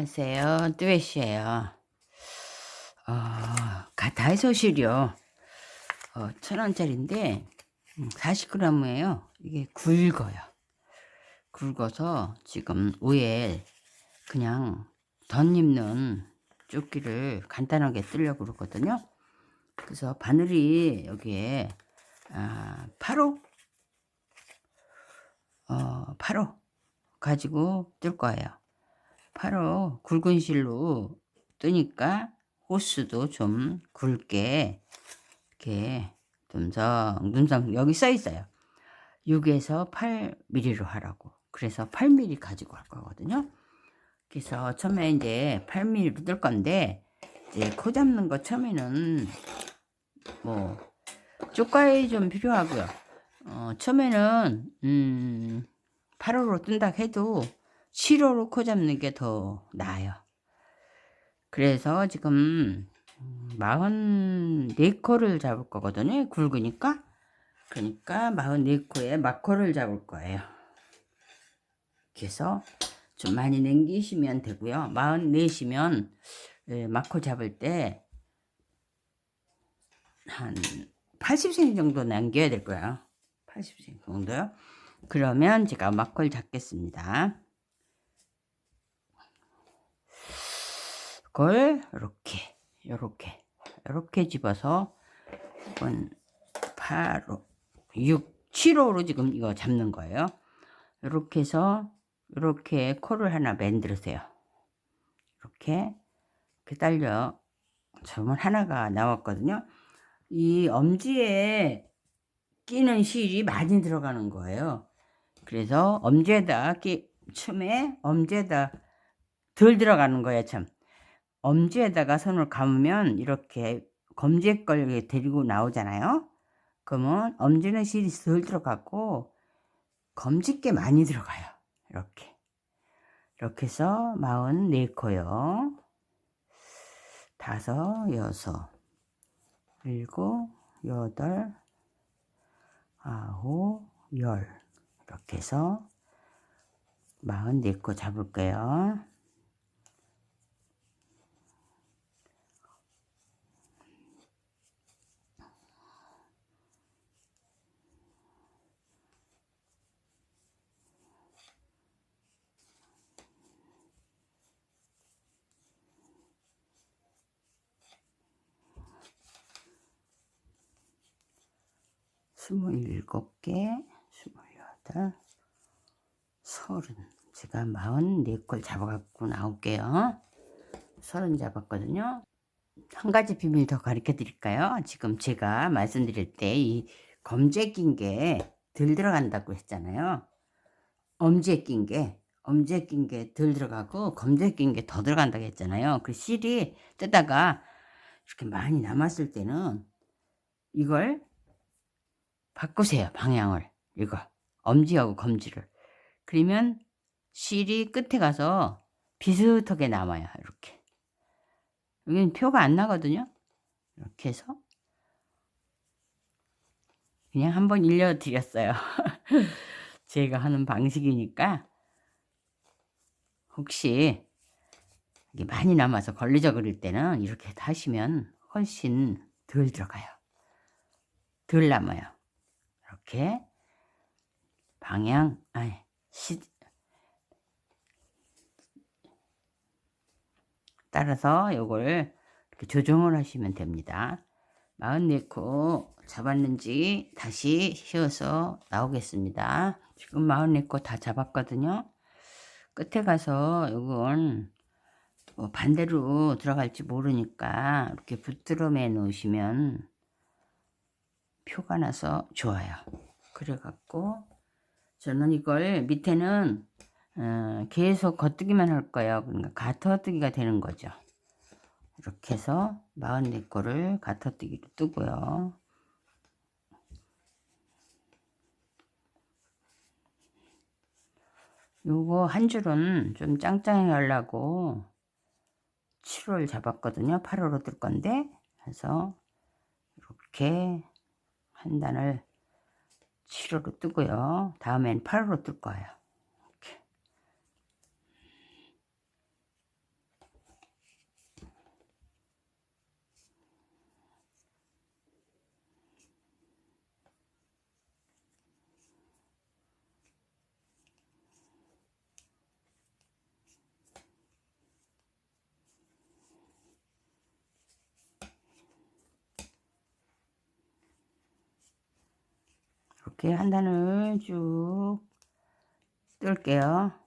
안녕하세요. 뚜엣이에요. 가타의 소실이요. 1,000원짜리인데 40g이에요. 이게 굵어요. 굵어서 지금 위에 그냥 덧입는 조끼를 간단하게 쓰려고 그러거든요. 그래서 바늘이 여기에 8호 8호 가지고 뜰 거예요. 8호 굵은 실로 뜨니까 호스도 좀 굵게 이렇게 듬성 여기 써 있어요. 6에서 8mm로 하라고. 그래서 8mm 가지고 할 거거든요. 그래서 처음에 이제 8mm로 뜰 건데 이제 코 잡는 거 처음에는 뭐 쪽가위 좀 필요하고요. 처음에는 8호로 뜬다 해도 7호로 코 잡는 게 더 나아요. 그래서 지금 44코를 잡을 거거든요. 굵으니까. 그러니까 44코에 막코를 잡을 거예요. 그래서 좀 많이 남기시면 되고요. 44시면 막코 잡을 때 한 80cm 정도 남겨야 될 거예요. 80cm 정도요. 그러면 제가 막코를 잡겠습니다. 그걸 이렇게 집어서 이건 8호 6 7호로 지금 이거 잡는 거예요. 이렇게 해서 이렇게 코를 하나 만들으세요. 이렇게 달려 점은 하나가 나왔거든요. 이 엄지에 끼는 실이 많이 들어가는 거예요. 그래서 엄지에다 처음에 엄지에다 덜 들어가는 거예요. 참 엄지에다가 손을 감으면 이렇게 검지에 걸 데리고 나오잖아요. 그러면 엄지는 실이 덜 들어가고 검지께 많이 들어가요. 이렇게 해서 44코요. 5, 6, 7, 8, 9, 10 이렇게 해서 44코 잡을게요. 스물일곱 개, 28, 30. 제가 44걸 잡아갖고 나올게요. 30 잡았거든요. 한 가지 비밀 더 가르쳐 드릴까요? 지금 제가 말씀드릴 때 이 검지에 낀 게 덜 들어간다고 했잖아요. 엄지에 낀 게 덜 들어가고 검지에 낀 게 더 들어간다고 했잖아요. 그 실이 뜨다가 이렇게 많이 남았을 때는 이걸 바꾸세요. 방향을. 이거 엄지하고 검지를. 그러면 실이 끝에 가서 비슷하게 남아요. 이렇게. 여기는 표가 안 나거든요. 이렇게 해서 그냥 한번 일러드렸어요. 제가 하는 방식이니까 혹시 이게 많이 남아서 걸리적 그럴 때는 이렇게 하시면 훨씬 덜 들어가요. 덜 남아요. 이렇게 방향 따라서 요걸 이렇게 조정을 하시면 됩니다. 44코 잡았는지 다시 휘어서 나오겠습니다. 지금 44코 다 잡았거든요. 끝에 가서 요건 반대로 들어갈지 모르니까 이렇게 붙들어매 놓으시면 표가 나서 좋아요. 그래 갖고 저는 이걸 밑에는 계속 겉뜨기만 할 거예요. 그러니까 가터뜨기가 되는 거죠. 이렇게 해서 44코를 가터뜨기로 뜨고요. 요거 한 줄은 좀 짱짱하게 하려고 7호를 잡았거든요. 8호로 뜰 건데 그래서 이렇게 한 단을 7호로 뜨고요. 다음엔 8호로 뜰 거예요. 이렇게. 이렇게 한 단을 쭉 뜰게요.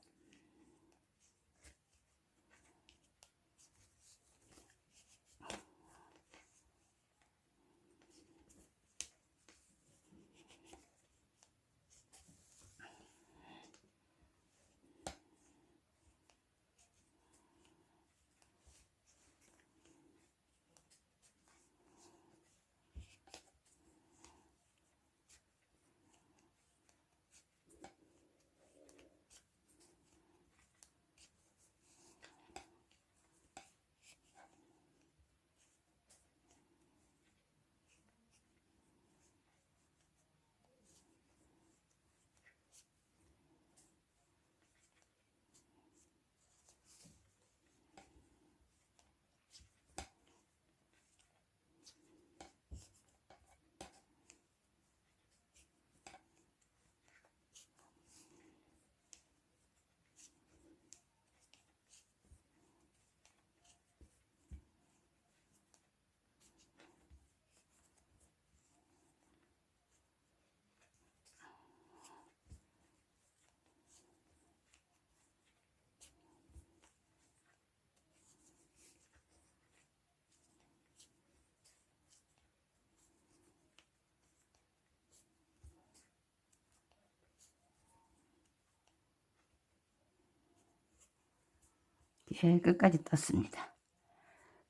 예, 끝까지 떴습니다.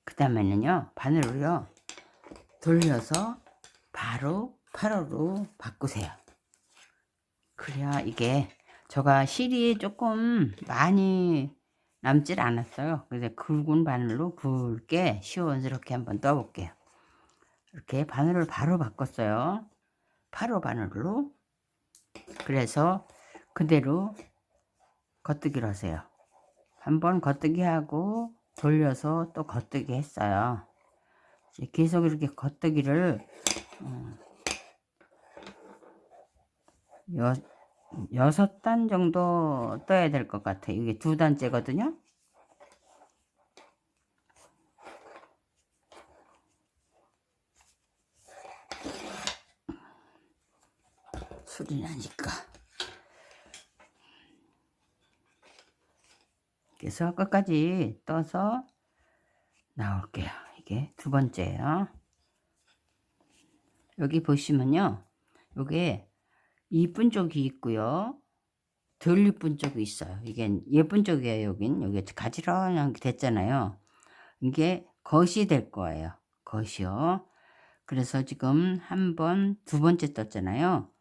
그 다음에는요, 바늘을요 돌려서 바로 8호로 바꾸세요. 그래야 이게 제가 실이 조금 많이 남질 않았어요. 그래서 굵은 바늘로 굵게 시원스럽게 한번 떠볼게요. 이렇게 바늘을 바로 바꿨어요. 8호 바늘로. 그래서 그대로 겉뜨기를 하세요. 한번 겉뜨기 하고 돌려서 또 겉뜨기 했어요. 계속 이렇게 겉뜨기를 6단 정도 떠야 될 것 같아요. 이게 2단째거든요. 소리 나니까. 그래서 끝까지 떠서 나올게요. 이게 2번째예요. 여기 보시면요, 요게 이쁜 쪽이 있고요, 덜 이쁜 쪽이 있어요. 이게 예쁜 쪽이에요. 여기 가지런하게 됐잖아요. 이게 겉이 될 거예요. 겉이요. 그래서 지금 2번째 떴잖아요.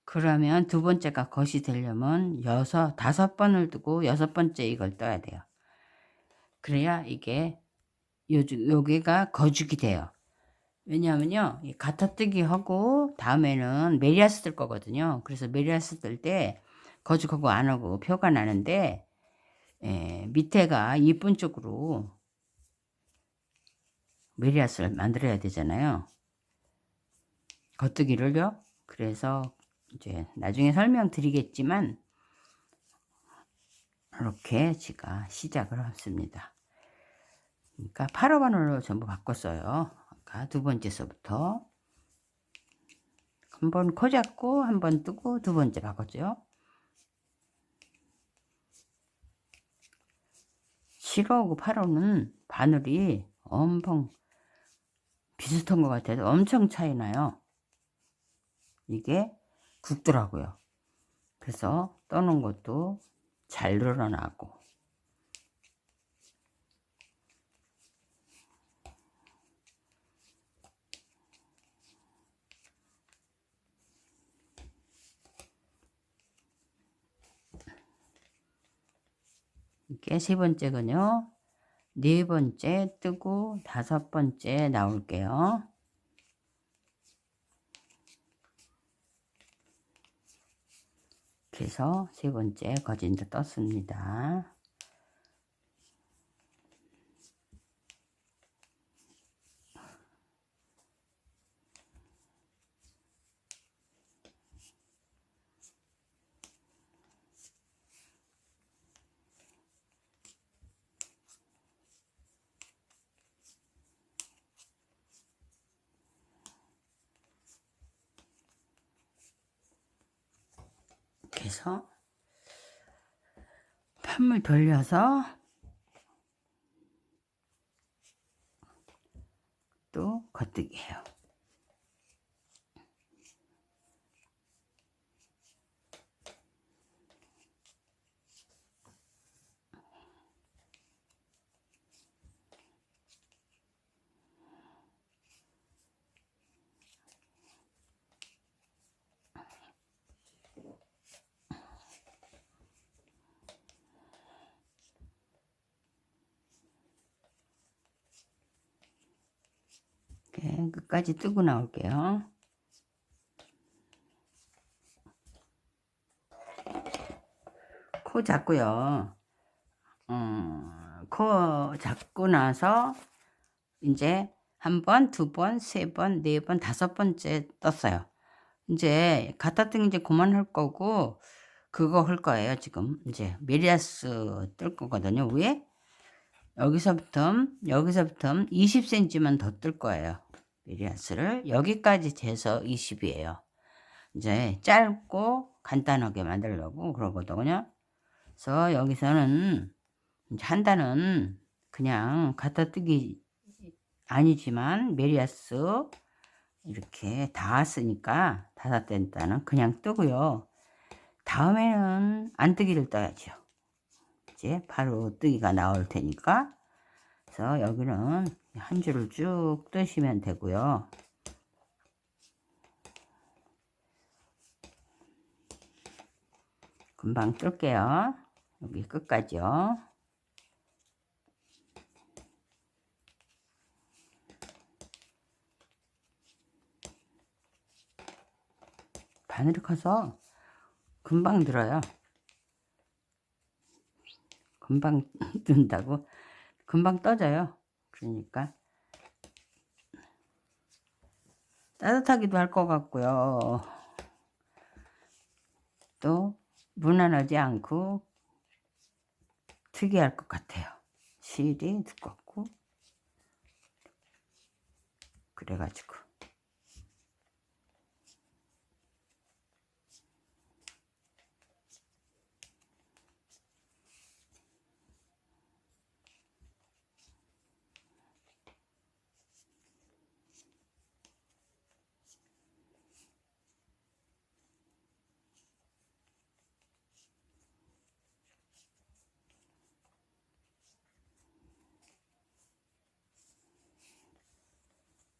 그러면 2번째가 겉이 되려면 5번을 두고 6번째 이걸 떠야 돼요. 그래야 이게 여기가 거죽이 돼요. 왜냐하면요, 이 가타뜨기 하고 다음에는 메리아스 뜰 거거든요. 그래서 메리아스 뜰 때 거죽하고 안 하고 표가 나는데, 밑에가 이쁜 쪽으로 메리아스를 만들어야 되잖아요. 겉뜨기를요. 그래서 이제 나중에 설명드리겠지만 이렇게 제가 시작을 했습니다. 그러니까 8호바늘로 전부 바꿨어요. 아까 2번째서부터 한번 코 잡고 한번 뜨고 2번째 바꿨죠. 7호하고 8호는 바늘이 엄청 비슷한 것 같아서 엄청 차이 나요. 이게 굵더라고요. 그래서 떠는 것도 잘 늘어나고. 이게 3번째군요. 4번째 뜨고 5번째 나올게요. 그래서 3번째 거진도 떴습니다. 이렇게 해서 판물 돌려서 또 겉뜨기 해요. 이렇게 끝까지 뜨고 나올게요. 코 잡고요. 코 잡고 나서 이제 한 번, 두 번, 세 번, 네 번, 다섯 번째 떴어요. 이제 갖다 뜬 이제 그만할 거고 그거 할 거예요. 지금 이제 메리아스 뜰 거거든요. 위에 여기서부터 20cm만 더 뜰 거예요. 메리아스를 여기까지 재서 20이에요. 이제 짧고 간단하게 만들려고 그러거든요. 그래서 여기서는 이제 한 단은 그냥 갖다 뜨기 아니지만 메리아스 이렇게 닿았으니까 닿았던 단은 그냥 뜨고요. 다음에는 안뜨기를 떠야죠. 이제 바로 뜨기가 나올 테니까. 그래서 여기는 한 줄을 쭉 뜨시면 되고요. 금방 뜰게요. 여기 끝까지요. 바늘이 커서 금방 들어요. 금방 뜬다고 금방 떠져요. 그러니까 따뜻하기도 할 것 같고요. 또 무난하지 않고 특이할 것 같아요. 실이 두껍고 그래가지고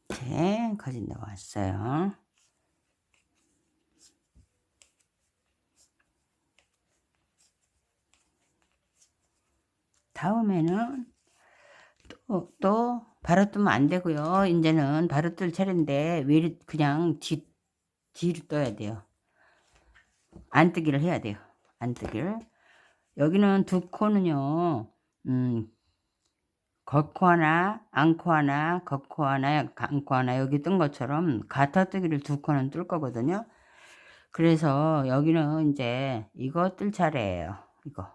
이렇게 거진 나왔어요. 다음에는 또 바로 뜨면 안 되고요. 이제는 바로 뜰 차례인데 왜 그냥 뒤로 떠야 돼요. 안 뜨기를 해야 돼요. 안 뜨기를. 여기는 두 코는요. 겉코 하나, 안코 하나, 겉코 하나, 안코 하나 여기 뜬 것처럼 가타뜨기를 두 코는 뜰 거거든요. 그래서 여기는 이제 이거 뜰 차례예요. 이거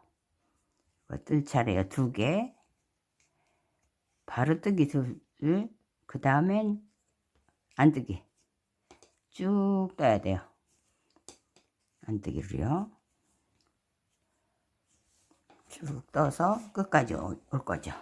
뜰 차례예요. 두 개. 바로 뜨기 둘, 그 다음엔 안 뜨기 쭉 떠야 돼요. 안 뜨기로요. 쭉 떠서 끝까지 올 거죠.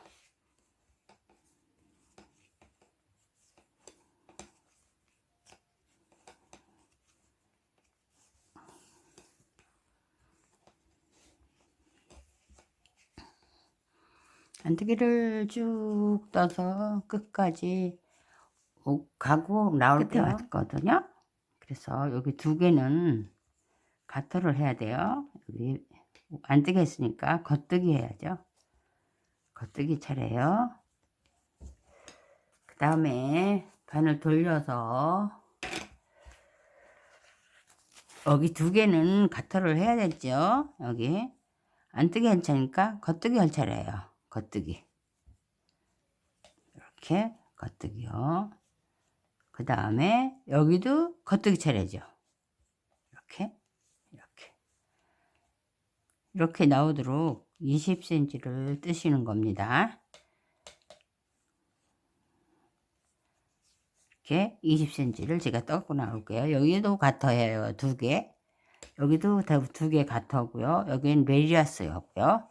안뜨기를 쭉 떠서 끝까지 가고 나올 때 왔거든요. 그래서 여기 두 개는 가터를 해야 돼요. 여기 안뜨기 했으니까 겉뜨기 해야죠. 겉뜨기 차례요. 그 다음에 바늘 돌려서 여기 두 개는 가터를 해야 되죠. 여기 안뜨기 할 차니까 겉뜨기 할 차례예요. 겉뜨기 이렇게 겉뜨기요. 그 다음에 여기도 겉뜨기 차례죠. 이렇게 나오도록 20cm를 뜨시는 겁니다. 이렇게 20cm를 제가 떠고 나올게요. 여기도 같아요. 두 개. 여기도 두 개 같아고요. 여기는 레리아스였고요.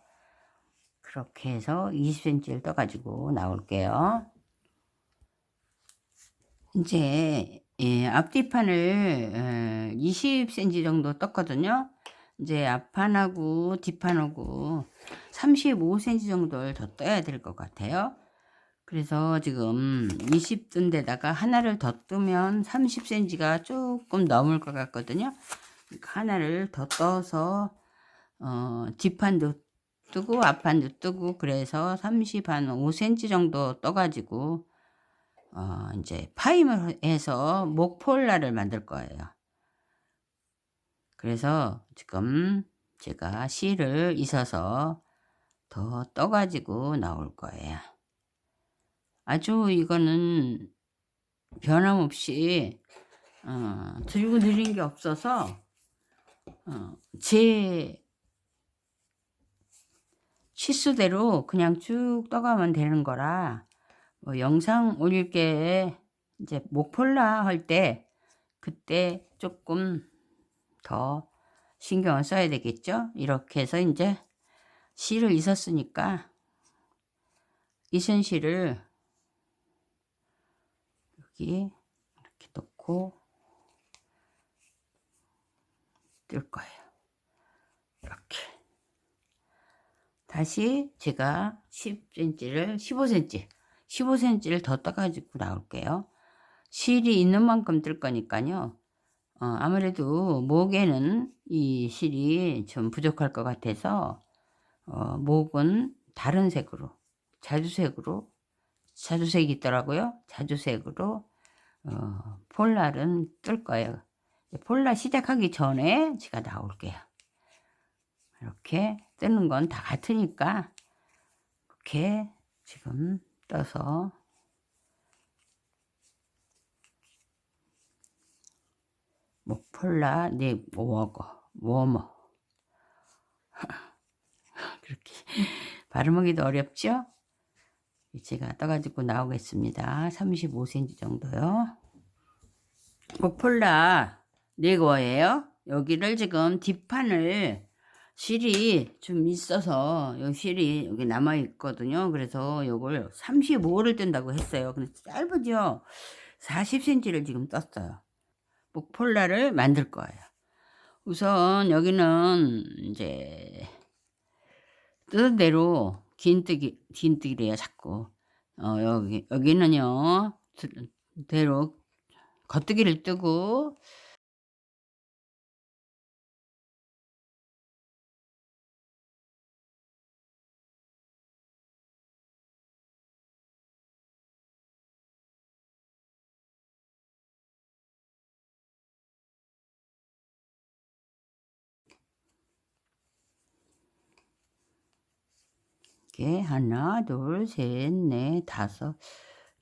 그렇게 해서 20cm를 떠가지고 나올게요. 이제 앞뒤판을 20cm 정도 떴거든요. 이제 앞판하고 뒷판하고 35cm 정도를 더 떠야 될 것 같아요. 그래서 지금 20 뜬 데다가 하나를 더 뜨면 30cm가 조금 넘을 것 같거든요. 하나를 더 떠서 뒷판도 뜨고 앞판도 뜨고 그래서 35cm 정도 떠가지고 이제 파임을 해서 목폴라를 만들 거예요. 그래서 지금 제가 실을 있어서 더 떠가지고 나올 거예요. 아주 이거는 변함없이 들고 느린 게 없어서 제 치수대로 그냥 쭉 떠가면 되는 거라 뭐 영상 올릴 게 이제 목폴라 할 때 그때 조금 더 신경을 써야 되겠죠. 이렇게 해서 이제 실을 있었으니까 이선실을 여기 이렇게 넣고 뜰 거예요. 이렇게 다시 제가 10cm를 15cm를 더 떠가지고 나올게요. 실이 있는 만큼 뜰 거니까요. 아무래도 목에는 이 실이 좀 부족할 것 같아서 목은 다른 색으로 자주색이 있더라고요. 자주색으로 폴라는 뜰 거예요. 폴라 시작하기 전에 제가 나올게요. 이렇게 뜨는 건 다 같으니까 이렇게 지금 떠서 목폴라 네 워머 그렇게 발음하기도 어렵죠? 제가 떠가지고 나오겠습니다. 35cm 정도요. 목폴라 네거예요. 여기를 지금 뒷판을 실이 좀 있어서 요 실이 여기 남아 있거든요. 그래서 요걸 35를 뜬다고 했어요. 근데 짧으죠. 40cm를 지금 떴어요. 목폴라를 만들 거예요. 우선 여기는 이제 뜨는 대로 긴뜨기래요 자꾸. 여기는요 대로 겉뜨기를 뜨고 이렇게 하나 둘셋넷 다섯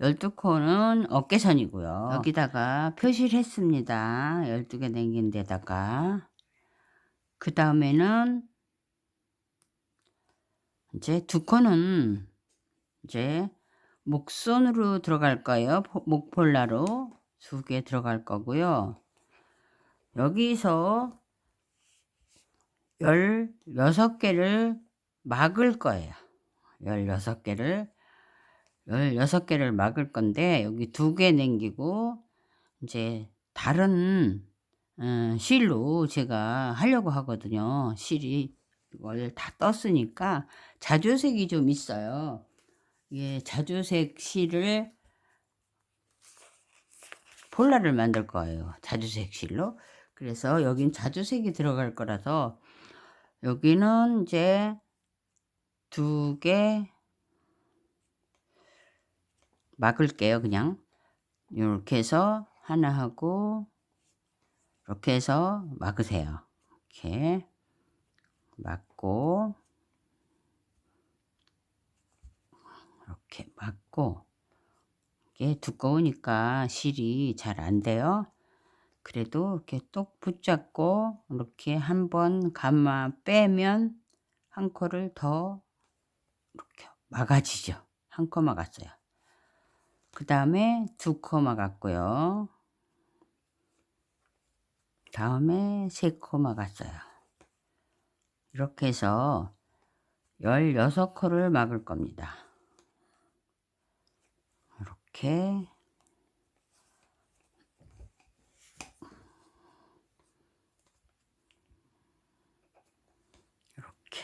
12코는 어깨선이고요. 여기다가 표시를 했습니다. 12개 남긴 데다가 그 다음에는 이제 2코는 이제 목선으로 들어갈 거예요. 목폴라로 2개 들어갈 거고요. 여기서 16개를 막을 거예요. 16개를 막을 건데 여기 2개 남기고 이제 다른 실로 제가 하려고 하거든요. 실이 이걸 다 떴으니까 자주색이 좀 있어요. 이게 자주색 실을 폴라를 만들 거예요. 자주색 실로. 그래서 여긴 자주색이 들어갈 거라서 여기는 이제 2개 막을게요. 그냥 이렇게 해서 하나 하고 이렇게 해서 막으세요. 이렇게 막고 이렇게 막고 이게 두꺼우니까 실이 잘 안 돼요. 그래도 이렇게 똑 붙잡고 이렇게 한번 감아 빼면 한 코를 더 이렇게 막아지죠. 한 코 막았어요. 그 다음에 2코 막았고요. 다음에 3코마가 써요. 이렇게 해서 16코를 막을 겁니다. 이렇게 이렇게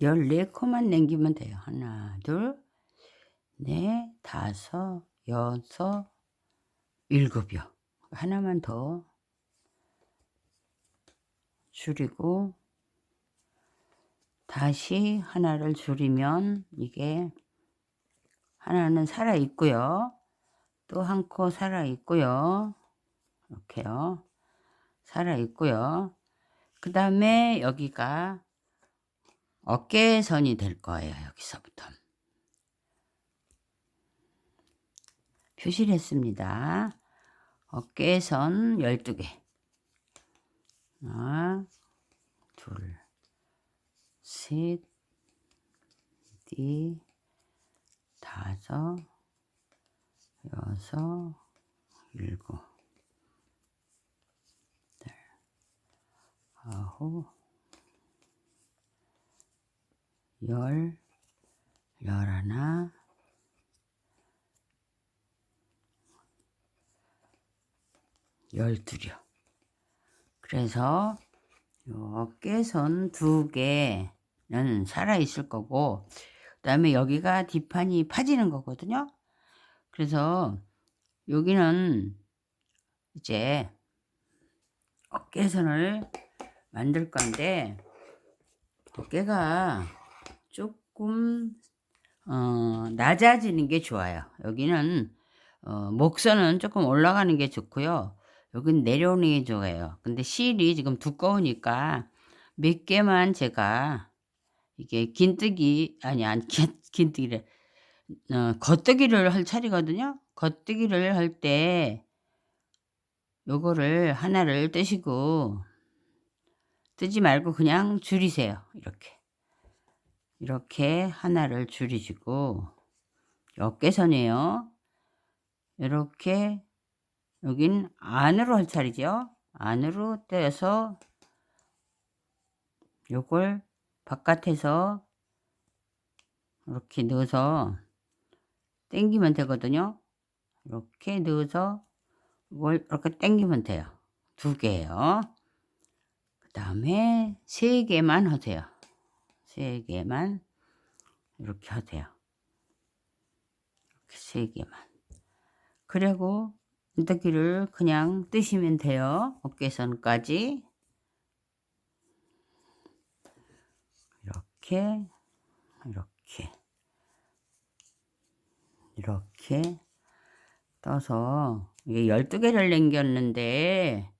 14코만 남기면 돼요. 하나, 둘, 넷, 다섯, 여섯, 일곱이요. 하나만 더 줄이고 다시 하나를 줄이면 이게 하나는 살아 있고요. 또 한 코 살아 있고요. 이렇게요. 살아 있고요. 그 다음에 여기가 어깨선이 될 거예요. 여기서부터 표시를 했습니다. 어깨선 12개. 하나, 둘, 셋, 넷, 다섯, 여섯, 일곱, 여덟, 아홉, 열, 열하나, 열둘이요. 그래서 요 어깨선 2개는 살아 있을 거고, 그 다음에 여기가 뒷판이 파지는 거거든요. 그래서 여기는 이제 어깨선을 만들 건데, 어깨가 조금 낮아지는 게 좋아요. 여기는 목선은 조금 올라가는 게 좋고요. 여긴 내려오는 게 좋아요. 근데 실이 지금 두꺼우니까 몇 개만 제가 이게 긴뜨기 아니 안 긴뜨기래 겉뜨기를 할 차례거든요. 겉뜨기를 할 때 요거를 하나를 뜨시고 뜨지 말고 그냥 줄이세요. 이렇게 하나를 줄이시고 어깨선이에요. 이렇게 여긴 안으로 할 차례죠. 안으로 떼서 요걸 바깥에서 이렇게 넣어서 당기면 되거든요. 이렇게 넣어서 이걸 이렇게 당기면 돼요. 2개예요. 그 다음에 3개만 하세요. 3개만 이렇게 하세요. 이렇게 3개만. 그리고 인터기를 그냥 뜨시면 돼요. 어깨선까지 이렇게 이렇게 떠서 이게 12개를 남겼는데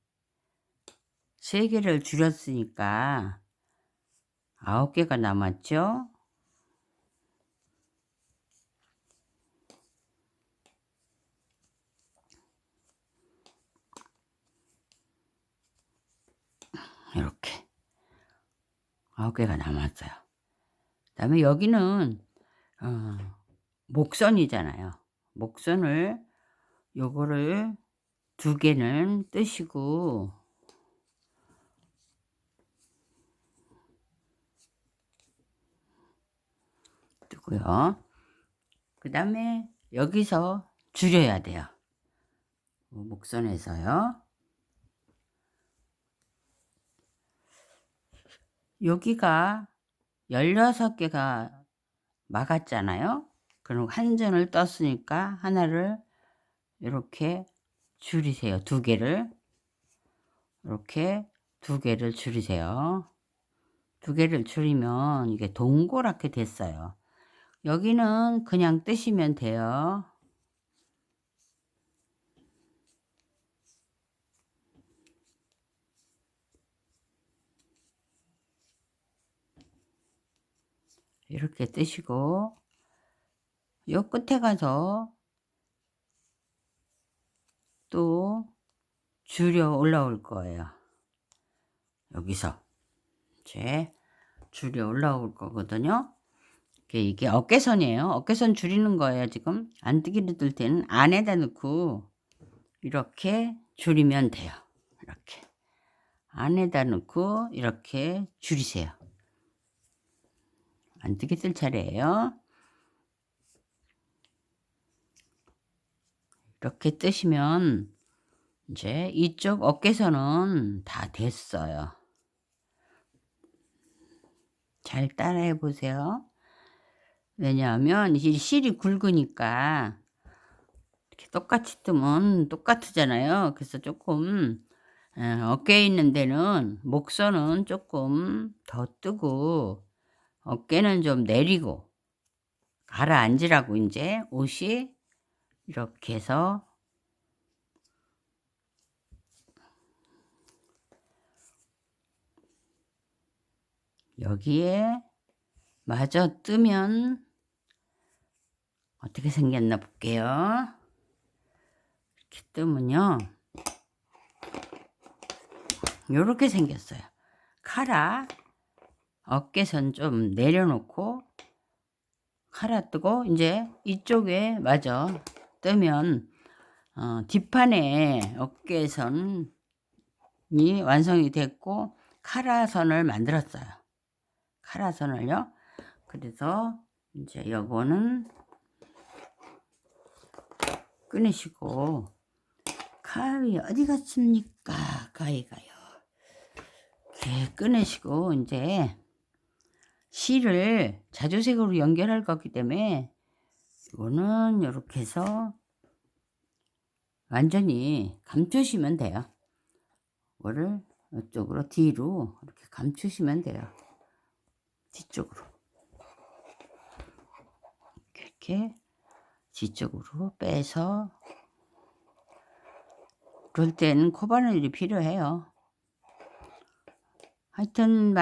3개를 줄였으니까 9개가 남았죠. 이렇게 9개가 남았어요. 그 다음에 여기는 목선이잖아요. 목선을 요거를 2개는 뜨시고 뜨고요. 그 다음에 여기서 줄여야 돼요. 목선에서요. 여기가 16개가 막았잖아요. 그럼 한 전을 떴으니까 하나를 이렇게 줄이세요. 2개를 이렇게 2개를 줄이세요. 2개를 줄이면 이게 동그랗게 됐어요. 여기는 그냥 뜨시면 돼요. 이렇게 뜨시고 요 끝에 가서 또 줄여 올라올 거예요. 여기서 이제 줄여 올라올 거거든요. 이게 어깨선이에요. 어깨선 줄이는 거예요. 지금 안뜨기를 뜰 때는 안에다 넣고 이렇게 줄이면 돼요. 이렇게 안에다 넣고 이렇게 줄이세요. 안뜨기 뜰 차례예요. 이렇게 뜨시면 이제 이쪽 어깨선은 다 됐어요. 잘 따라해 보세요. 왜냐하면 이 실이 굵으니까 이렇게 똑같이 뜨면 똑같으잖아요. 그래서 조금 어깨에 있는 데는 목선은 조금 더 뜨고 어깨는 좀 내리고 가라앉으라고 이제 옷이 이렇게 해서 여기에 마저 뜨면 어떻게 생겼나 볼게요. 이렇게 뜨면요. 요렇게 생겼어요. 카라 어깨선 좀 내려놓고 카라 뜨고 이제 이쪽에 마저 뜨면 뒷판에 어깨선이 완성이 됐고 카라선을 만들었어요. 카라선을요. 그래서 이제 요거는 끊으시고 가위 어디 갔습니까? 가위가요. 이렇게 끊으시고 이제 실을 자주색으로 연결할 거기 때문에 이거는 이렇게 해서 완전히 감추시면 돼요. 이거를 이쪽으로 뒤로 이렇게 감추시면 돼요. 뒤쪽으로 이렇게 뒤쪽으로 빼서 그럴 때는 코바늘이 필요해요. 하여튼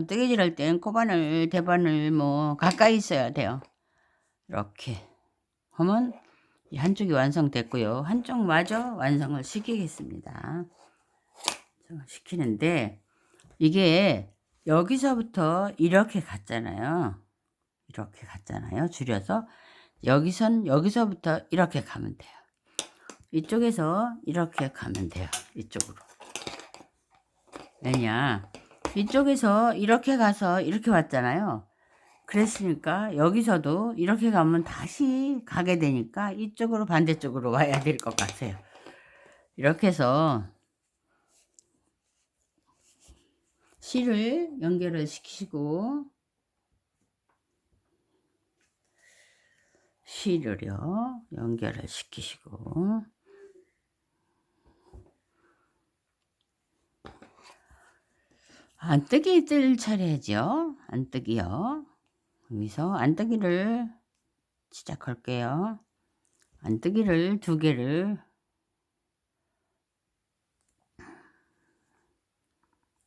뜨개질 할 땐 코바늘 대바늘 뭐 가까이 있어야 돼요. 이렇게 하면 이 한쪽이 완성됐고요. 한쪽 마저 완성을 시키겠습니다. 시키는데 이게 여기서부터 이렇게 갔잖아요. 이렇게 갔잖아요. 줄여서 여기서부터 이렇게 가면 돼요. 이쪽에서 이렇게 가면 돼요. 이쪽으로. 왜냐 이쪽에서 이렇게 가서 이렇게 왔잖아요. 그랬으니까 여기서도 이렇게 가면 다시 가게 되니까 이쪽으로 반대쪽으로 와야 될 것 같아요. 이렇게 해서 실을 연결을 시키시고 실을요 연결을 시키시고 안뜨기 뜰 차례죠. 안뜨기요. 여기서 안뜨기를 시작할게요. 안뜨기를 2개를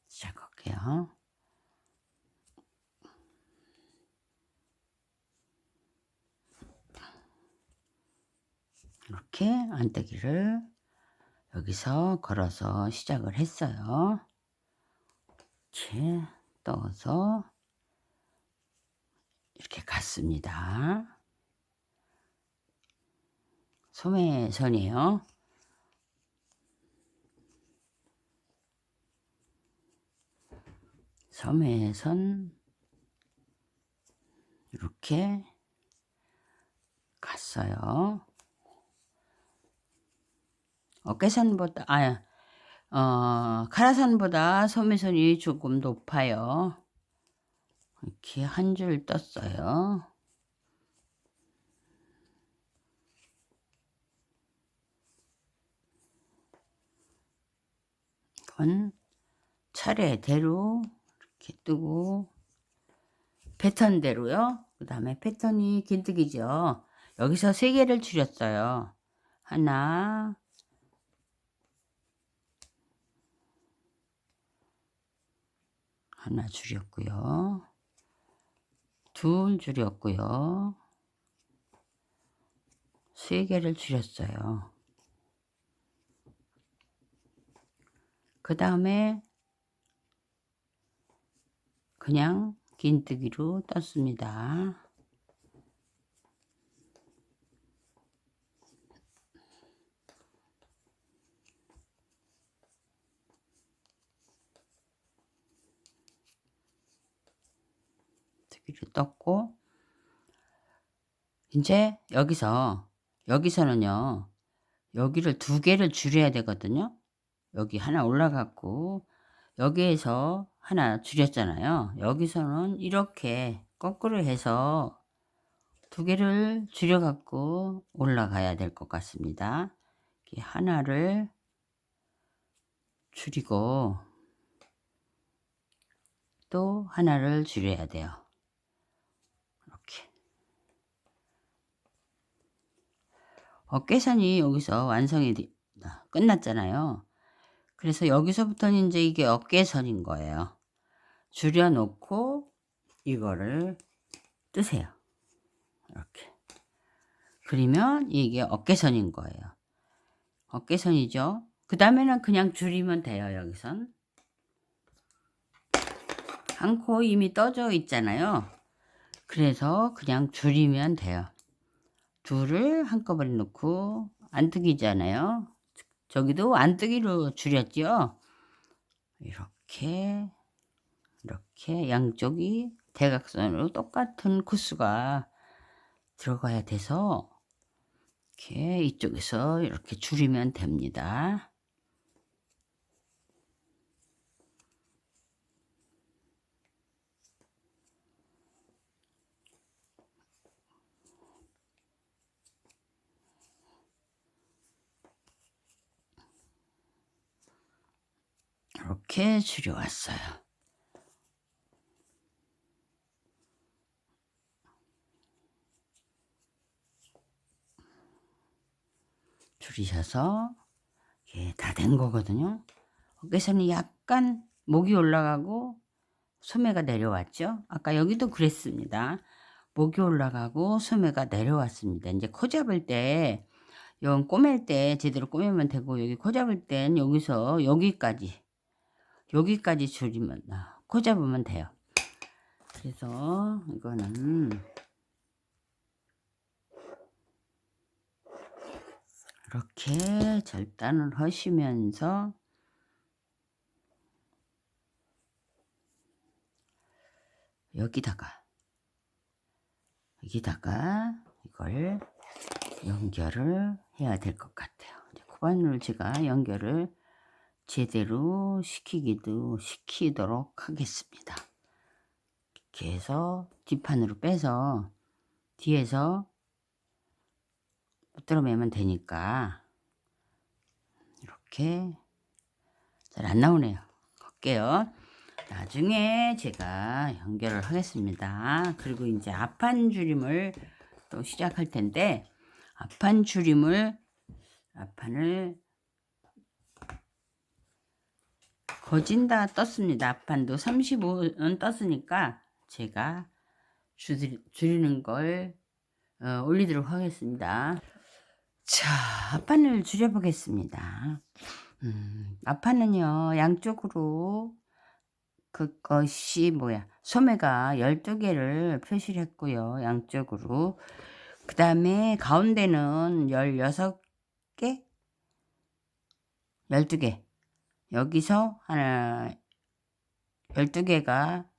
시작할게요. 이렇게 안뜨기를 여기서 걸어서 시작을 했어요. 이렇게 떠서 이렇게 갔습니다. 소매선이에요. 소매선 이렇게 갔어요. 어깨선보다 카라선보다 소매선이 조금 높아요. 이렇게 한 줄 떴어요. 이건 차례대로 이렇게 뜨고 패턴대로요. 그 다음에 패턴이 긴뜨기죠. 여기서 3개를 줄였어요. 하나 줄였고요. 2 줄였고요. 3개를 줄였어요. 그 다음에 그냥 긴뜨기로 떴습니다. 뜨기로 떴고, 이제 여기서는요, 여기를 2개를 줄여야 되거든요. 여기 하나 올라갔고, 여기에서 하나 줄였잖아요. 여기서는 이렇게 거꾸로 해서 2개를 줄여 갖고 올라가야 될 것 같습니다. 이렇게 하나를 줄이고 또 하나를 줄여야 돼요. 이렇게 어깨선이 여기서 완성이 끝났잖아요. 그래서 여기서부터는 이제 이게 어깨선인 거예요. 줄여 놓고 이거를 뜨세요. 이렇게 그리면 이게 어깨선인 거예요. 어깨선이죠. 그 다음에는 그냥 줄이면 돼요. 여기선 한 코 이미 떠져 있잖아요. 그래서 그냥 줄이면 돼요. 둘을 한꺼번에 넣고 안뜨기잖아요. 저기도 안뜨기로 줄였죠. 이렇게 양쪽이 대각선으로 똑같은 코스가 들어가야 돼서 이렇게 이쪽에서 이렇게 줄이면 됩니다. 이렇게 줄여왔어요. 줄이셔서 이게 다 된 거거든요. 어깨선이 약간 목이 올라가고 소매가 내려왔죠. 아까 여기도 그랬습니다. 목이 올라가고 소매가 내려왔습니다. 이제 코 잡을 때, yon 꼬맬 때 제대로 꼬매면 되고, 여기 코 잡을 땐 여기서 여기까지 줄이면 코 잡으면 돼요. 그래서 이거는 이렇게 절단을 하시면서 여기다가 이걸 연결을 해야 될 것 같아요. 코바늘을 제가 연결을 제대로 시키도록 하겠습니다. 이렇게 해서 뒷판으로 빼서 뒤에서 붙들어 매면 되니까 이렇게 잘 안 나오네요. 할게요. 나중에 제가 연결을 하겠습니다. 그리고 이제 앞판 줄임을 또 시작할 텐데, 앞판을 거진다 떴습니다. 앞판도 35는 떴으니까 제가 줄이는 걸 올리도록 하겠습니다. 자, 앞판을 줄여보겠습니다. 앞판은요, 양쪽으로 그것이 소매가 12개를 표시를 했고요. 양쪽으로. 그 다음에 가운데는 16개? 12개. 여기서 하나 12개가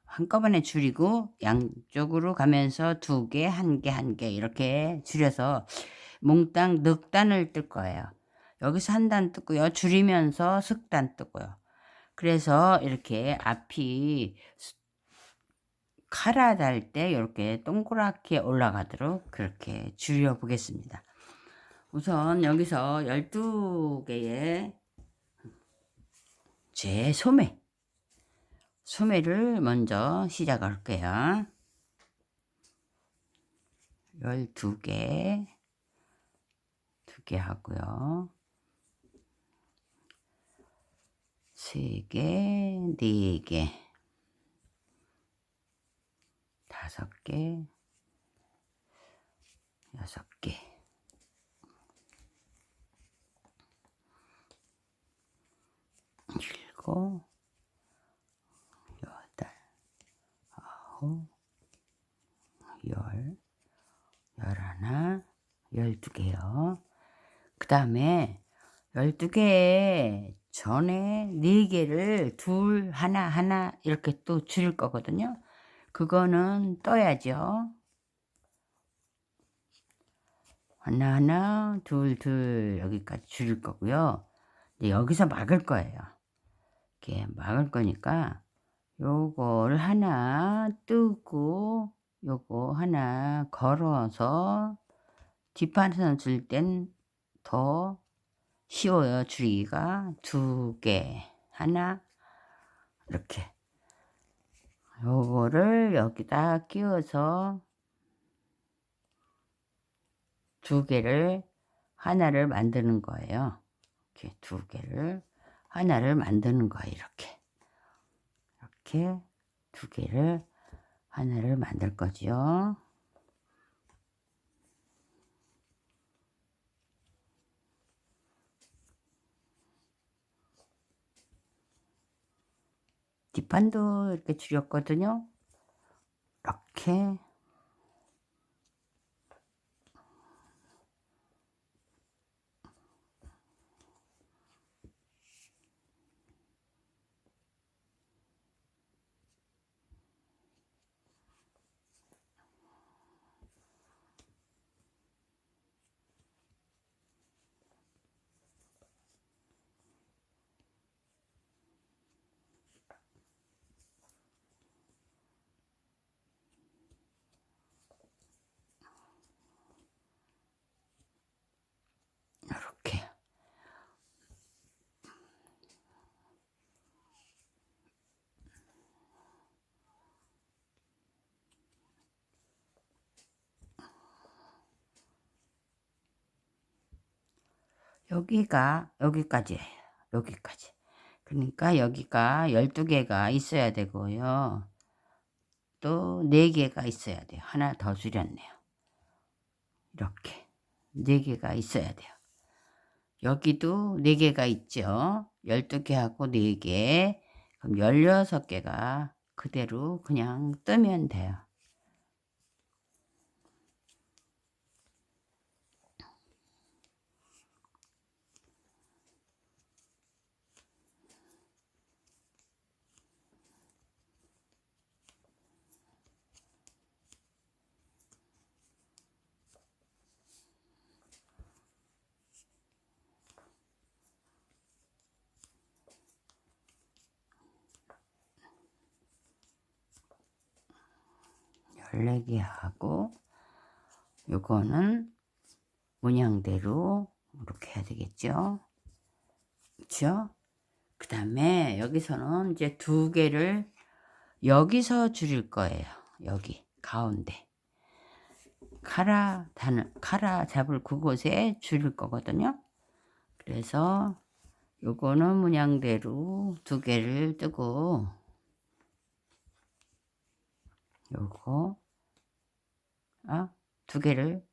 한꺼번에 줄이고 양쪽으로 가면서 2개, 1개, 1개 이렇게 줄여서 몽땅 넉 단을 뜰 거예요. 여기서 1단 뜨고요. 줄이면서 슥단 뜨고요. 그래서 이렇게 앞이 카라 달 때 이렇게 동그랗게 올라가도록 그렇게 줄여 보겠습니다. 우선 여기서 12개의 제 소매를 먼저 시작할게요. 12개, 2개 하고요. 3개, 4개, 5개, 6개, 7, 8, 9, 10, 11, 12개요. 그 다음에 12개 전에 4개를 둘, 하나, 하나 이렇게 또 줄일 거거든요. 그거는 떠야죠. 하나, 하나, 둘, 둘 여기까지 줄일 거고요. 이제 여기서 막을 거예요. 이렇게 막을 거니까 요걸 하나 뜨고 요거 하나 걸어서 뒷판선 줄 땐 더 쉬워요. 줄이기가 2개 하나 이렇게 요거를 여기다 끼워서 2개를 하나를 만드는 거예요. 이렇게 2개를 하나를 만드는 거예요. 이렇게 2개를 하나를 만들 거죠. 뒷판도 이렇게 줄였거든요. 이렇게 이렇게 여기가 여기까지예요. 여기까지. 그러니까 여기가 12개가 있어야 되고요. 또 4개가 있어야 돼요. 하나 더 줄였네요. 이렇게 4개가 있어야 돼요. 여기도 4개가 있죠. 12개하고 4개. 그럼 16개가 그대로 그냥 뜨면 돼요. 열네 개 하고 요거는 문양대로 이렇게 해야 되겠죠. 그렇죠? 그 다음에 여기서는 이제 2개를 여기서 줄일 거예요. 여기 가운데 카라 잡을 그곳에 줄일 거거든요. 그래서 요거는 문양대로 2개를 뜨고 요거 2개를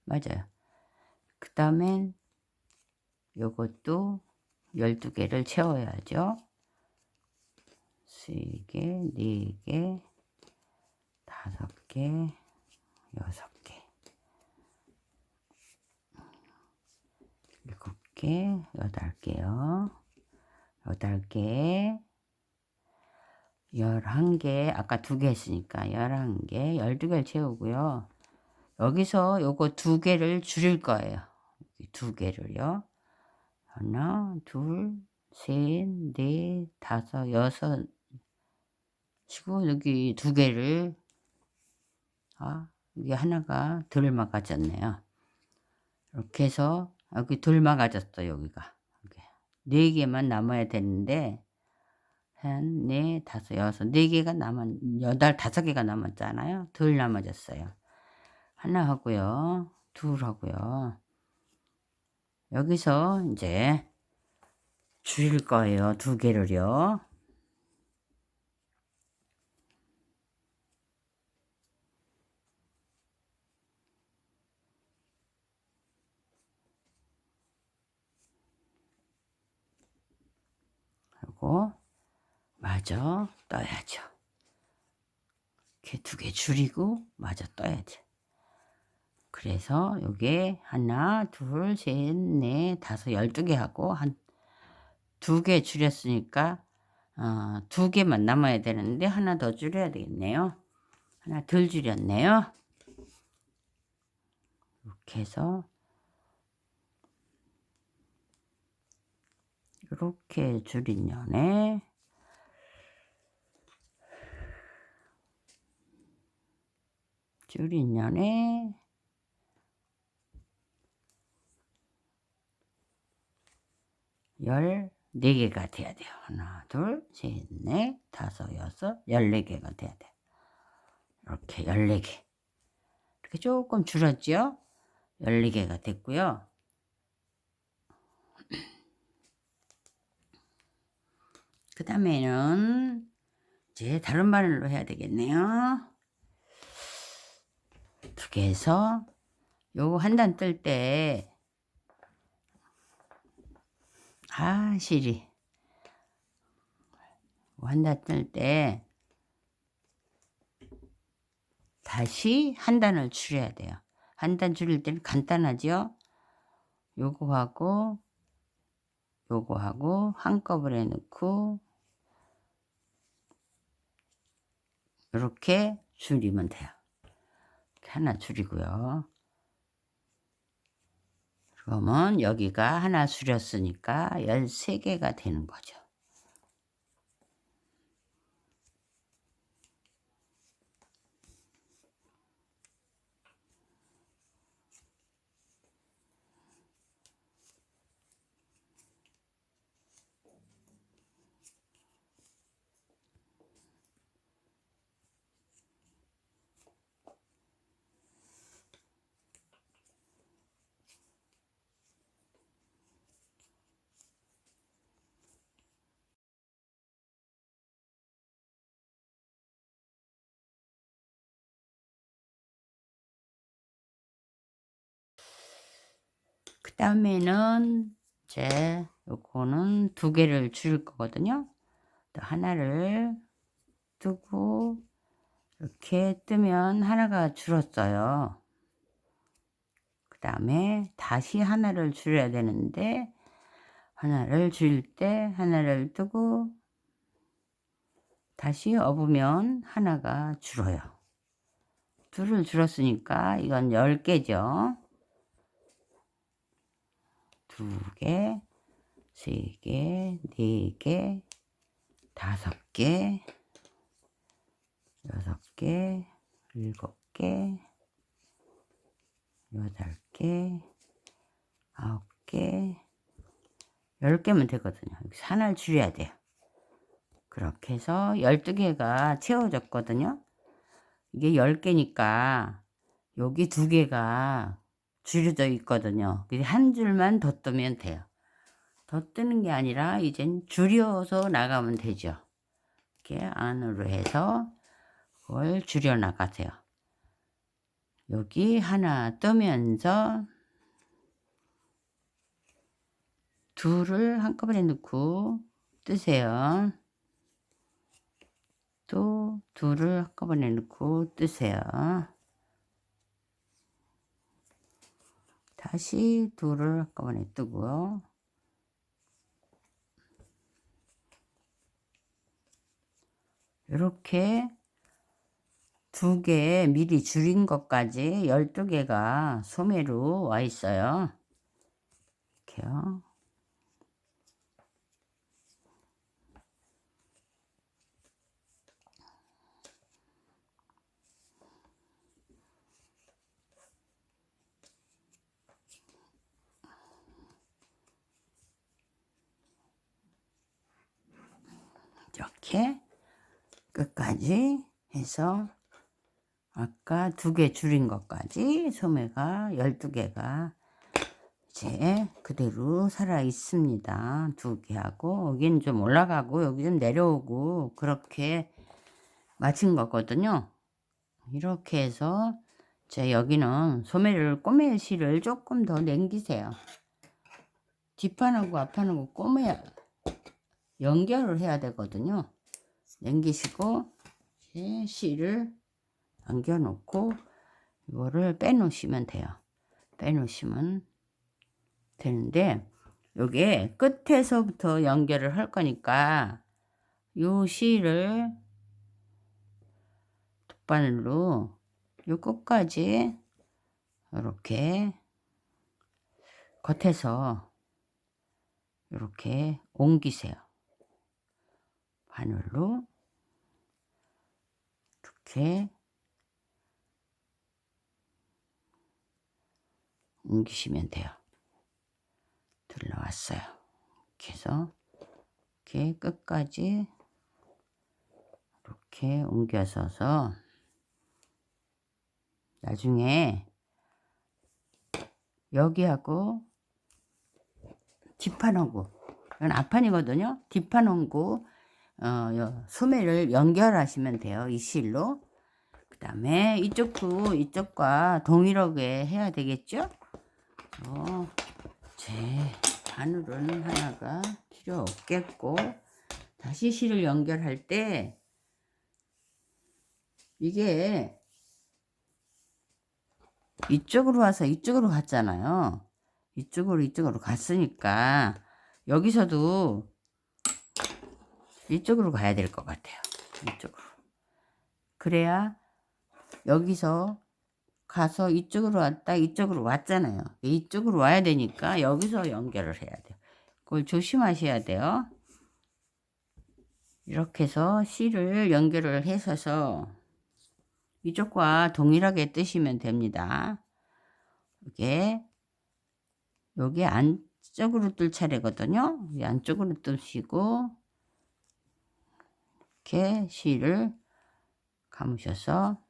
맞아요. 그 다음엔 요것도 12개를 채워야죠. 3개, 4개, 5개, 6개, 7개, 8개요. 8개, 11개, 아까 2개 했으니까 11개, 12개를 채우고요. 여기서 요거 2개를 줄일 거예요. 2개를요. 하나, 둘, 셋, 넷, 다섯, 여섯, 치고 여기 2개를 이게 하나가 덜 막아졌네요. 이렇게 해서 여기 덜 막아졌어. 여기가 4개만 남아야 되는데 한, 네, 다섯, 여섯, 4개가 여덟, 5개가 남았잖아요. 덜 남아졌어요. 하나 하고요. 둘 하고요. 여기서 이제 줄일 거예요. 2개를요. 요거 마저 떠야죠. 이렇게 2개 줄이고 마저 떠야죠. 그래서 요게 하나, 둘, 셋, 넷, 다섯, 12개 하고 한 2개 줄였으니까 2개만 남아야 되는데 하나 더 줄여야 되겠네요. 하나 덜 줄였네요. 이렇게 해서 이렇게 줄인 년에 줄인 년에 14개가 돼야 돼요. 하나, 둘, 셋, 넷, 다섯, 여섯, 14개가 돼야 돼요. 이렇게 14개. 이렇게 조금 줄었죠? 14개가 됐고요. 그 다음에는 이제 다른 바늘로 해야 되겠네요. 2개 해서 요거 한 단 뜰 때 시리 한 단 뜰 때 다시 한 단을 줄여야 돼요. 한 단 줄일 때는 간단하죠. 요거하고 요거하고 한꺼번에 넣고 이렇게 줄이면 돼요. 이렇게 하나 줄이고요. 그러면 여기가 하나 줄였으니까 13개가 되는 거죠. 그 다음에는 이제 요거는 2개를 줄일 거거든요. 또 하나를 뜨고 이렇게 뜨면 하나가 줄었어요. 그 다음에 다시 하나를 줄여야 되는데 하나를 줄일 때 하나를 뜨고 다시 업으면 하나가 줄어요. 2를 줄었으니까 이건 10개죠. 2개, 3개, 4개, 5개, 6개, 7개, 8개, 9개, 10개면 되거든요. 여기서 하나를 줄여야 돼요. 그렇게 해서 12개가 채워졌거든요. 이게 10개니까 여기 2개가 줄여져 있거든요. 한 줄만 더 뜨면 돼요. 더 뜨는 게 아니라 이젠 줄여서 나가면 되죠. 이렇게 안으로 해서 그걸 줄여 나가세요. 여기 하나 뜨면서 2를 한꺼번에 넣고 뜨세요. 또 2를 한꺼번에 넣고 뜨세요. 다시 2를 한꺼번에 뜨고요. 이렇게 2개 미리 줄인 것까지 12개가 소매로 와 있어요. 이렇게요. 이렇게 끝까지 해서 아까 2개 줄인 것까지 소매가 12개가 이제 그대로 살아 있습니다. 2개 하고 여기는 좀 올라가고 여기 좀 내려오고 그렇게 맞춘 거거든요. 이렇게 해서 제 여기는 소매를 꼬매일 실을 조금 더 남기세요. 뒷판하고 앞판하고 꼬매야 연결을 해야 되거든요. 남기시고 실을 남겨 놓고 이거를 빼 놓으시면 돼요. 빼 놓으시면 되는데, 요게 끝에서부터 연결을 할 거니까 요 실을 돗바늘로 요 끝까지 이렇게 겉에서 이렇게 옮기세요. 바늘로 이렇게 옮기시면 돼요. 들러왔어요. 이렇게 해서 이렇게 끝까지 이렇게 옮겨서서 나중에 여기하고 뒷판하고, 이건 앞판이거든요. 뒷판하고 소매를 연결하시면 돼요. 이 실로. 그 다음에 이쪽도 이쪽과 동일하게 해야 되겠죠. 제 바늘은 하나가 필요 없겠고, 다시 실을 연결할 때 이게 이쪽으로 와서 이쪽으로 갔잖아요. 이쪽으로 갔으니까 여기서도 이쪽으로 가야 될 것 같아요. 이쪽으로. 그래야 여기서 가서 이쪽으로 왔다 이쪽으로 왔잖아요. 이쪽으로 와야 되니까 여기서 연결을 해야 돼요. 그걸 조심하셔야 돼요. 이렇게 해서 실을 연결을 해서 이쪽과 동일하게 뜨시면 됩니다. 여기 안쪽으로 뜰 차례거든요. 이 안쪽으로 뜨시고 이렇게 실을 감으셔서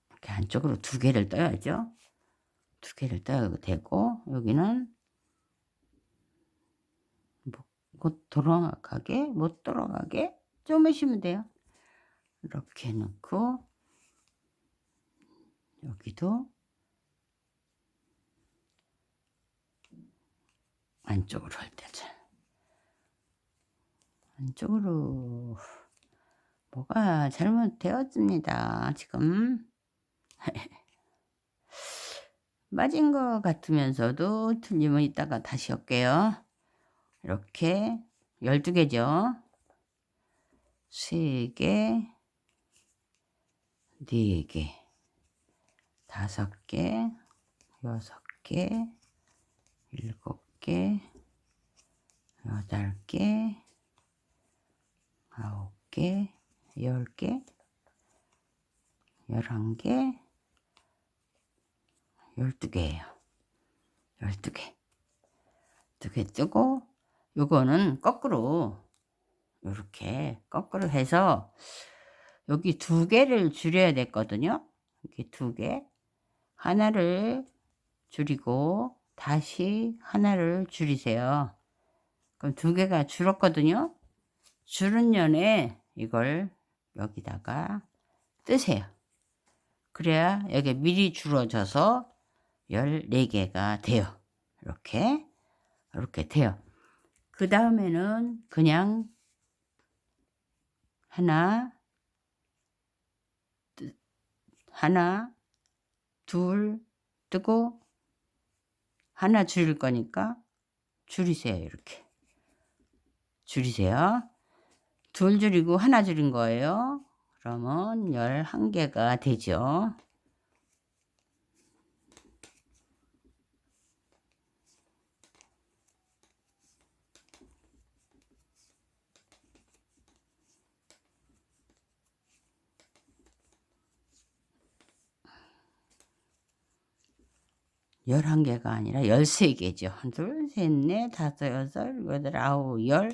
이렇게 안쪽으로 두 개를 떠야죠. 두 개를 떠야 되고, 여기는 못 돌아가게 좀 하시면 돼요. 이렇게 넣고, 여기도 안쪽으로 할 때죠. 안쪽으로 뭐가 잘못되었습니다. 지금 맞은 것 같으면서도 틀림은 이따가 다시 할게요. 이렇게 12개죠. 3개, 4개, 5개, 6개, 7개, 8개, 9개, 10개, 11개, 12개예요. 12개. 2개 뜨고, 요거는 거꾸로 이렇게 거꾸로 해서 여기 2개를 줄여야 됐거든요. 이렇게 2개. 하나를 줄이고 다시 하나를 줄이세요. 그럼 2개가 줄었거든요. 줄은 년에 이걸 여기다가 뜨세요. 그래야 여기 미리 줄어져서 14개가 돼요. 이렇게 돼요. 그 다음에는 그냥 하나, 둘 뜨고 하나 줄일 거니까 줄이세요. 이렇게 줄이세요. 둘 줄이고 하나 줄인 거예요. 그러면 11개가 되죠. 11개가 아니라 13개죠. 둘, 셋, 넷, 다섯, 여섯, 여덟, 아홉, 열.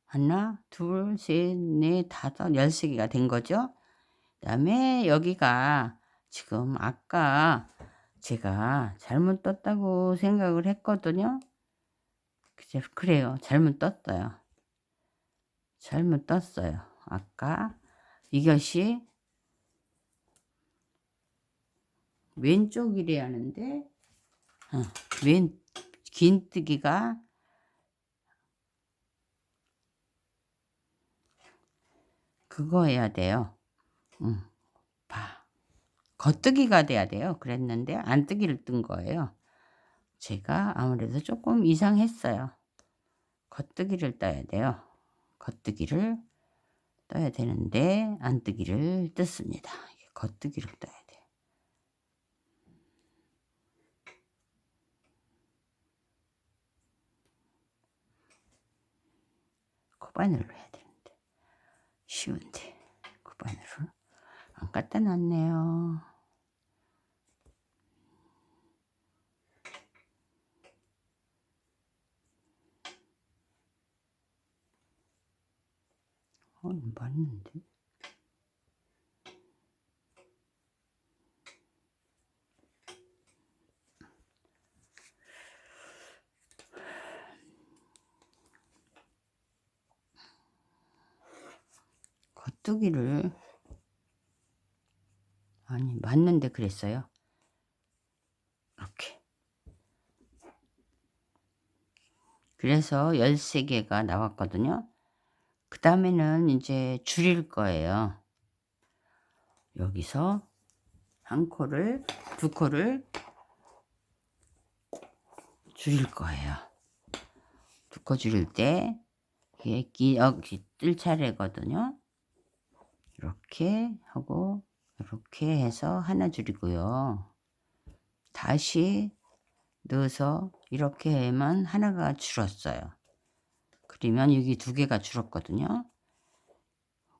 하나, 둘, 셋, 넷, 다섯, 13개가 된 거죠. 그 다음에 여기가 지금 아까 제가 잘못 떴다고 생각을 했거든요. 그래요. 잘못 떴어요. 잘못 떴어요. 아까 이것이 왼쪽이래 하는데 왼 긴뜨기가 그거 해야 돼요. 봐. 겉뜨기가 돼야 돼요. 그랬는데 안뜨기를 뜬 거예요. 제가 아무래도 조금 이상했어요. 겉뜨기를 떠야 돼요. 겉뜨기를 떠야 되는데 안뜨기를 떴습니다. 겉뜨기를 떠야 돼요. 코바늘로 해야 되는데 쉬운데 코바늘을 안 갖다 놨네요. 맞는데 겉뜨기를 아니 맞는데 그랬어요. 이렇게 그래서 13개가 나왔거든요. 그 다음에는 이제 줄일 거예요. 여기서 한 코를 두 코를 줄일 거예요. 두 코 줄일 때 이게 여기 뜰 차례거든요. 이렇게 하고 이렇게 해서 하나 줄이고요. 다시 넣어서 이렇게 하면 하나가 줄었어요. 그러면 여기 두 개가 줄었거든요.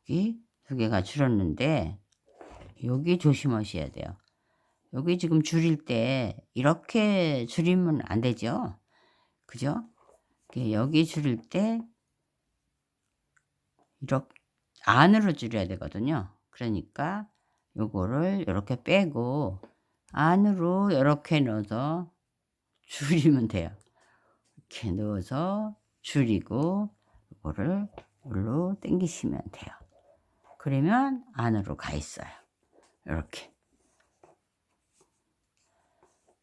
여기 두 개가 줄었는데 여기 조심하셔야 돼요. 여기 지금 줄일 때 이렇게 줄이면 안 되죠. 그죠? 여기 줄일 때 이렇게 안으로 줄여야 되거든요. 그러니까 요거를 이렇게 빼고 안으로 이렇게 넣어서 줄이면 돼요. 이렇게 넣어서 줄이고 이거를 물로 당기시면 돼요. 그러면 안으로 가 있어요.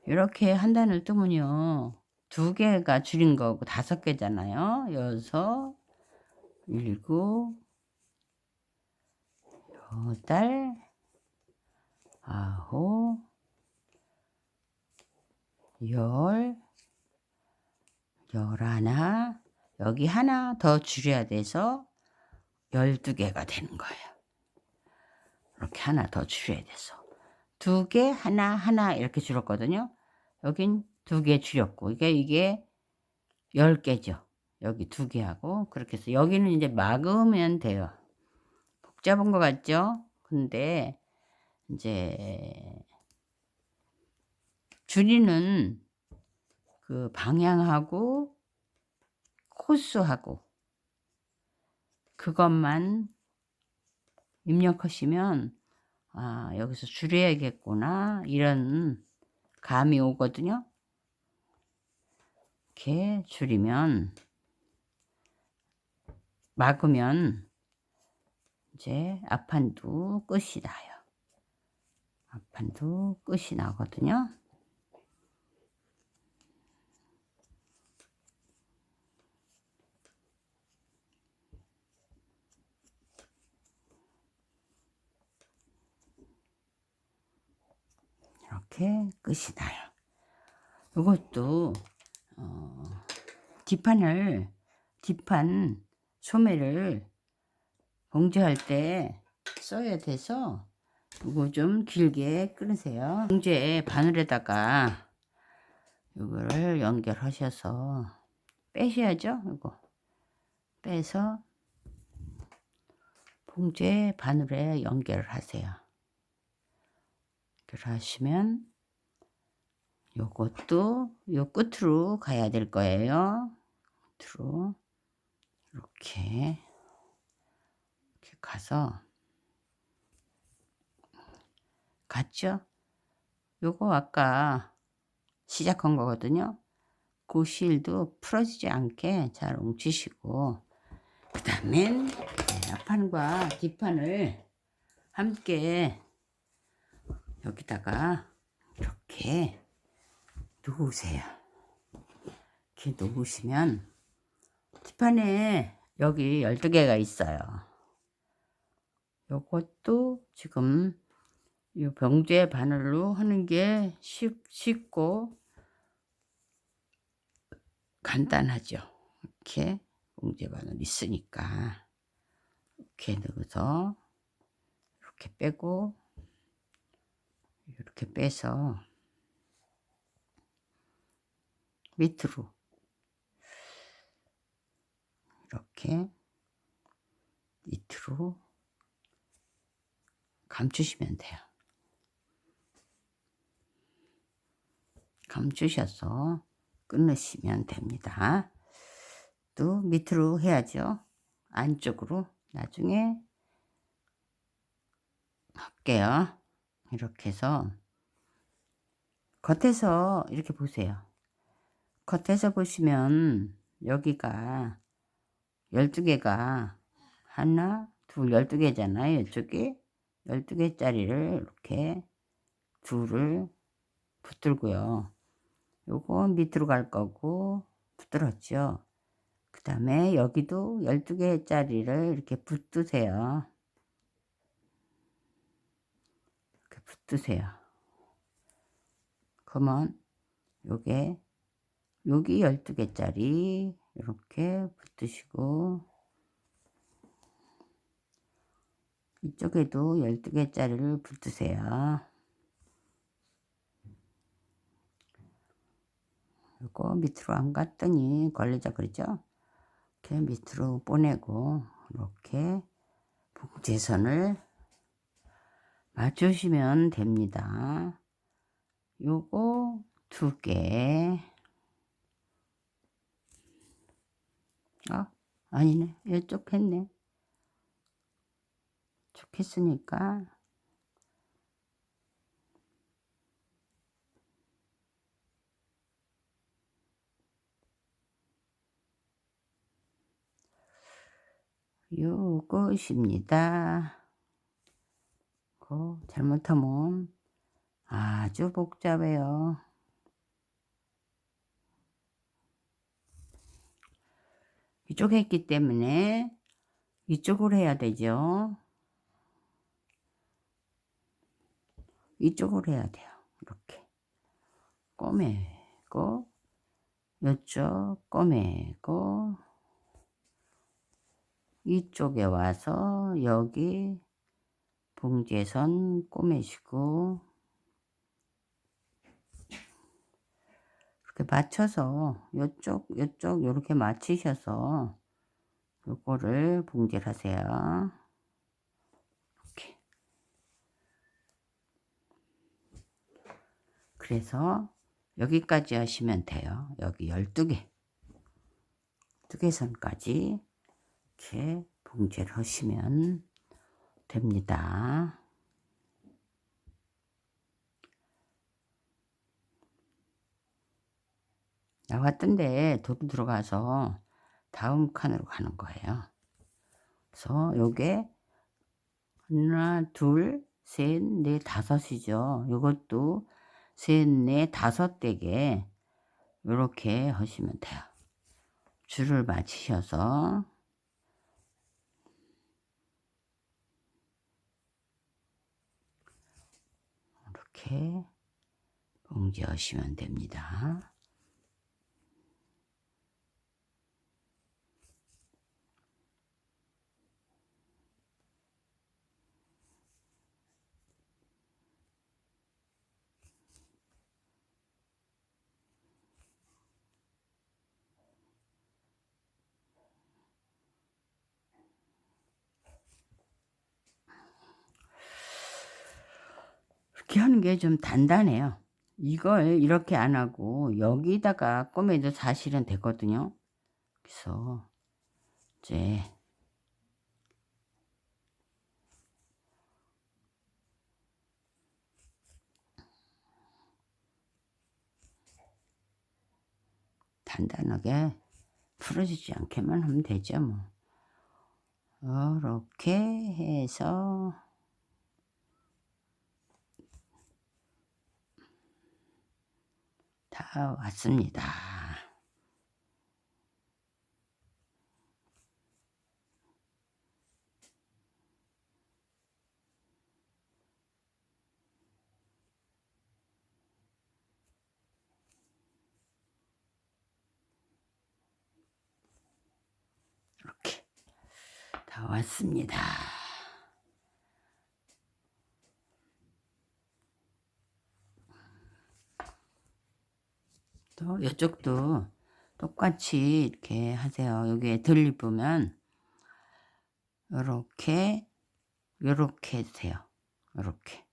이렇게 한 단을 뜨면요 두 개가 줄인 거고 5개잖아요. 6, 7, 8, 9, 10, 11, 여기 하나 더 줄여야 돼서 12개가 되는 거예요. 이렇게 하나 더 줄여야 돼서 2개, 하나 이렇게 줄었거든요. 여긴 2개 줄였고 이게 10개죠. 여기 2개 하고 그렇게 해서 여기는 이제 막으면 돼요. 복잡한 것 같죠? 근데 이제 줄이는 그 방향하고 코스하고 그것만 입력하시면 아 여기서 줄여야겠구나 이런 감이 오거든요. 이렇게 줄이면 막으면 이제 앞판도 끝이 나요. 앞판도 끝이 나거든요. 이렇게 끝이 나요. 이것도 뒷판 소매를 봉제할 때 써야 돼서 이거 좀 길게 끊으세요. 봉제 바늘에다가 이거를 연결하셔서 빼셔야죠. 이거 빼서 봉제 바늘에 연결을 하세요. 연결하시면 요것도 요 끝으로 가야 될 거예요. 끝으로 이렇게 가서 갔죠? 요거 아까 시작한 거거든요. 그 실도 풀어지지 않게 잘 뭉치시고 그 다음엔 앞판과 뒷판을 함께 여기다가 이렇게 놓으세요. 이렇게 놓으시면 뒷판에 여기 12개가 있어요. 요것도 지금 이 병제 바늘로 하는 게 쉽고 간단하죠. 이렇게 봉제 바늘 있으니까 이렇게 넣어서 이렇게 빼고 이렇게 빼서 밑으로 이렇게 밑으로 감추시면 돼요. 감추셔서 끊으시면 됩니다. 또 밑으로 해야죠. 안쪽으로 나중에 할게요. 이렇게 해서 겉에서 이렇게 보세요. 겉에서 보시면 여기가 12개가 하나, 둘, 12개잖아요. 이쪽에 12개짜리를 이렇게 둘을 붙들고요. 요거 밑으로 갈 거고 붙들었죠. 그 다음에 여기도 12개짜리를 이렇게 붙드세요. 이렇게 붙드세요. 그러면 요게 여기 12개짜리 이렇게 붙으시고 이쪽에도 12개짜리를 붙으세요. 이거 밑으로 안 갔더니 걸리자 그러죠. 이렇게 밑으로 보내고 이렇게 봉제선을 맞추시면 됩니다. 요거 2개. 아니네. 이쪽 했네. 이쪽 했으니까 요것입니다. 잘못하면 아주 복잡해요. 이쪽 했기 때문에 이쪽으로 해야 되죠. 이쪽으로 해야 돼요. 이렇게 꼬매고 이쪽 꼬매고 이쪽에 와서 여기 봉제선 꼬매시고 이렇게 맞춰서 요쪽 요렇게 맞추셔서 요거를 봉제를 하세요. 이렇게. 그래서 여기까지 하시면 돼요. 여기 12개 2개선까지 이렇게 봉제를 하시면 됩니다. 나왔던데 도로 들어가서 다음 칸으로 가는 거예요. 그래서 요게 하나, 둘, 셋, 넷, 다섯이죠. 요것도 셋, 넷, 다섯 대게 요렇게 하시면 돼요. 줄을 맞추셔서 이렇게 봉제하시면 됩니다. 이렇게 하는 게 좀 단단해요. 이걸 이렇게 안 하고 여기다가 꼬매도 사실은 되거든요. 그래서 이제 단단하게 풀어지지 않게만 하면 되죠. 뭐 이렇게 해서 다 왔습니다. 이렇게 다 왔습니다. 또 이쪽도 똑같이 이렇게 하세요. 여기에 들 입으면 요렇게 해주세요. 요렇게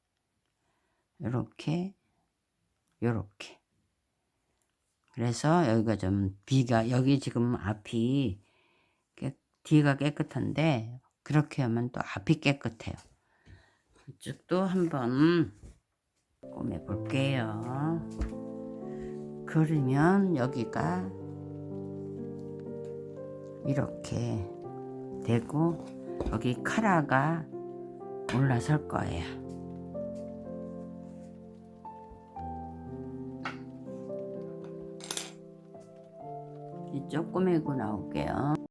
그래서 여기가 좀 비가 여기 지금 앞이 뒤가 깨끗한데 그렇게 하면 또 앞이 깨끗해요. 이쪽도 한번 꼬매 볼게요. 그러면 여기가 이렇게 되고 여기 카라가 올라설 거예요. 이쪽 꼬매고 나올게요.